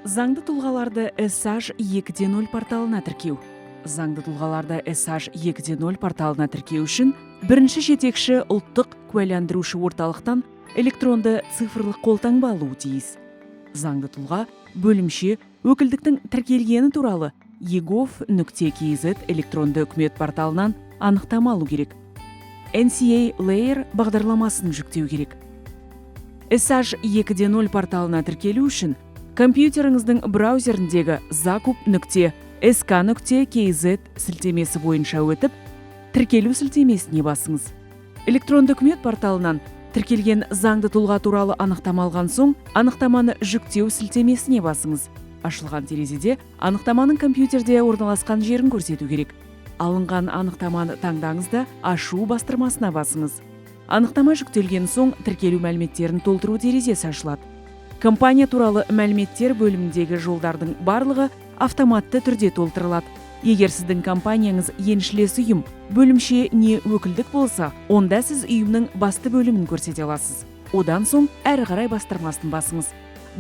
Заңды тұлғаларды SH 2.0 порталына тіркеу. Заңды тұлғаларды SH 2.0 порталына тіркеу үшін бірінші жетекші ұлттық куәландырушы орталықтан электронды цифрлық қолтаңба алуы тиіс. Заңды тұлға бөлімше өкілдіктің тіркелгені туралы egov.kz электронды үкімет порталынан анықтама алу керек. NCA Layer бағдарламасын жүктеу керек. SH 2.0 порталына тіркелу үшін компьютеріңіздің браузеріндегі zakup.sk.kz сілтемесі бойынша өтіп, тіркелу сілтемесіне басыңыз. Электронды үкімет порталынан тіркелген заңды тұлға туралы анықтама алған соң, анықтаманы жүктеу сілтемесіне басыңыз. Ашылған терезеде анықтаманың компьютерде орналасқан жерін көрсету керек. Алынған анықтаманы таңдаңыз да ашу бастырмасына басыңыз. Анықтама жүктелген соң тіркелу мәліметтерін толтыру терезесі ашылады. Компания туралы мәліметтер бөліміндегі жолдардың барлығы автоматты түрде толтырылады. Егер сіздің компанияңыз еншілес ұйым, бөлімше не өкілдік болса, онда сіз ұйымның басты бөлімін көрсете аласыз. Одан соң әрі қарай бастырмасын басыңыз.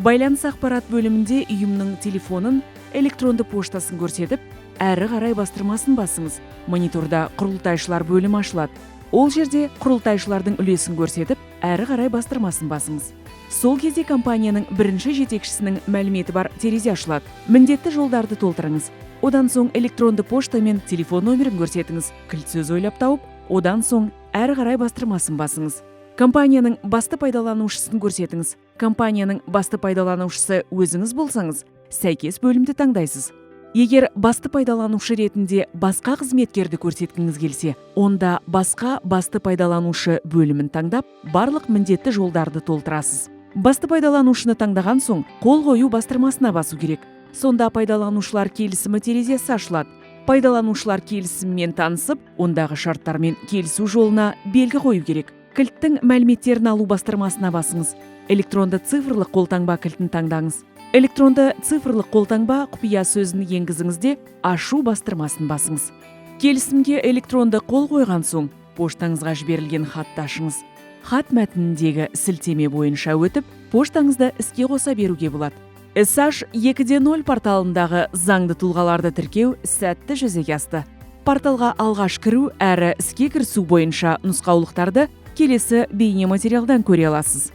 Байланыс ақпарат бөлімінде ұйымның телефонын, электронды поштасын көрсетіп, әрі қарай бастырмасын басыңыз. Мониторда құрылтайшылар бөлімі ашылады. Ол жерде құрылтайшылардың үлесін көрсетіп, әрі қарай бастырмасын басыңыз. Сол кезде компанияның бірінші жетекшісінің мәліметі бар терезе ашылады. Міндетті жолдарды толтырыңыз. Одан соң электронды пошта мен телефон номерін көрсетіңіз. Кілт сөз ойлап тауып, одан соң әрі қарай бастырмасын басыңыз. Компанияның басты пайдаланушысын көрсетіңіз. Компанияның басты пайдаланушысы өзіңіз болсаңыз, сәйкес бөлімді таңдайсыз. Егер басты пайдаланушы ретінде басқа қызметкерді көрсеткіңіз келсе, онда басқа басты пайдаланушы бөлімін таңдап, барлық міндетті жолдарды толтырасыз. Басты пайдаланушыны таңдаған соң, қол қою бастырмасына басу керек. Сонда пайдаланушылар келісімі терезесі ашылады. Пайдаланушылар келісіммен танысып, ондағы шарттармен келісу жолына белгі қою керек. Кілттің мәліметтерін алу бастырмасына басыңыз. Электронды цифрлық қолтаңба кілтін таңдаңыз. Электронды цифрлық қолтаңба құпия сөзін енгізіңізде ашу бастырмасын басыңыз. Келісімге электронды қол қойған соң, поштаңызға жіберілген хатты ашыңыз. Хат мәтініндегі сілтеме бойынша өтіп, поштаңызды іске қоса беруге болады. SH 2.0 порталындағы заңды тұлғаларды тіркеу сәтті жүзеге асты. Порталға алғаш кіру әрі іске кірісу бойынша нұсқаулықтарды келесі бейне материалдан көре аласыз.